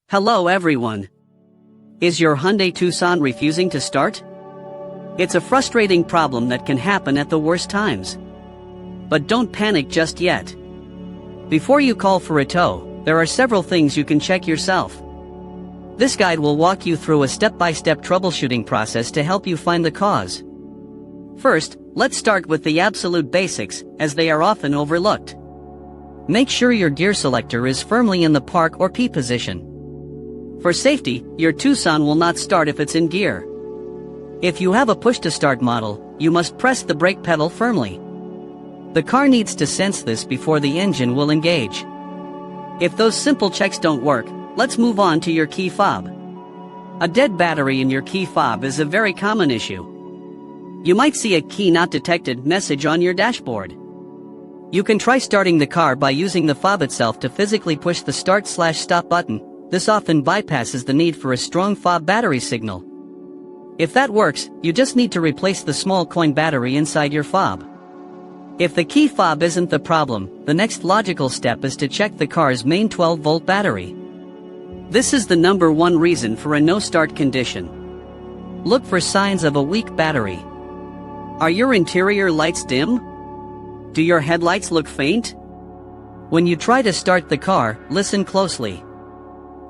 Hello everyone. Is your Hyundai Tucson refusing to start? It's a frustrating problem that can happen at the worst times. But don't panic just yet. Before you call for a tow, there are several things you can check yourself. This guide will walk you through a step-by-step troubleshooting process to help you find the cause. First, let's start with the absolute basics, as they are often overlooked. Make sure your gear selector is firmly in the park or P position. For safety, your Tucson will not start if it's in gear. If you have a push-to-start model, you must press the brake pedal firmly. The car needs to sense this before the engine will engage. If those simple checks don't work, let's move on to your key fob. A dead battery in your key fob is a very common issue. You might see a key not detected message on your dashboard. You can try starting the car by using the fob itself to physically push the start/stop button. This often bypasses the need for a strong fob battery signal. If that works, you just need to replace the small coin battery inside your fob. If the key fob isn't the problem, the next logical step is to check the car's main 12-volt battery. This is the number one reason for a no-start condition. Look for signs of a weak battery. Are your interior lights dim? Do your headlights look faint? When you try to start the car, listen closely.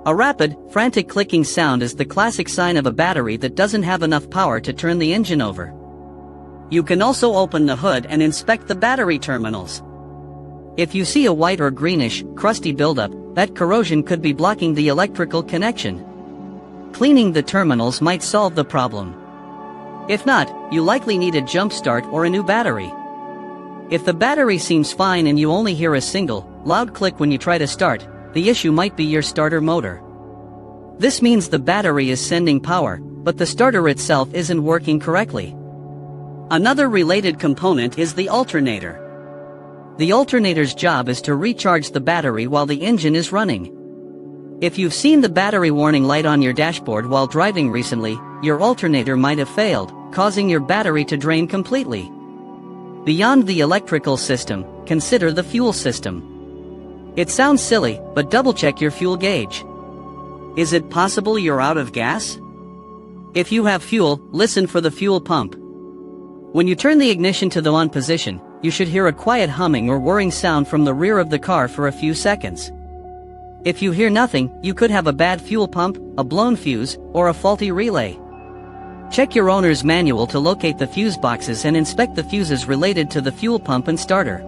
A rapid, frantic clicking sound is the classic sign of a battery that doesn't have enough power to turn the engine over. You can also open the hood and inspect the battery terminals. If you see a white or greenish, crusty buildup, that corrosion could be blocking the electrical connection. Cleaning the terminals might solve the problem. If not, you likely need a jump start or a new battery. If the battery seems fine and you only hear a single, loud click when you try to start, the issue might be your starter motor. This means the battery is sending power, but the starter itself isn't working correctly. Another related component is the alternator. The alternator's job is to recharge the battery while the engine is running. If you've seen the battery warning light on your dashboard while driving recently, your alternator might have failed, causing your battery to drain completely. Beyond the electrical system, consider the fuel system. It sounds silly, but double-check your fuel gauge. Is it possible you're out of gas? If you have fuel, listen for the fuel pump. When you turn the ignition to the on position, you should hear a quiet humming or whirring sound from the rear of the car for a few seconds. If you hear nothing, you could have a bad fuel pump, a blown fuse, or a faulty relay. Check your owner's manual to locate the fuse boxes and inspect the fuses related to the fuel pump and starter.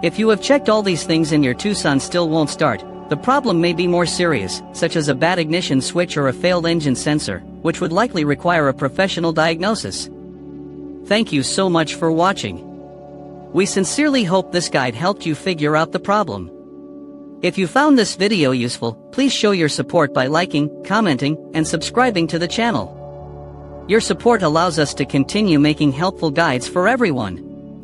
If you have checked all these things and your Tucson still won't start, the problem may be more serious, such as a bad ignition switch or a failed engine sensor, which would likely require a professional diagnosis. Thank you so much for watching. We sincerely hope this guide helped you figure out the problem. If you found this video useful, please show your support by liking, commenting, and subscribing to the channel. Your support allows us to continue making helpful guides for everyone.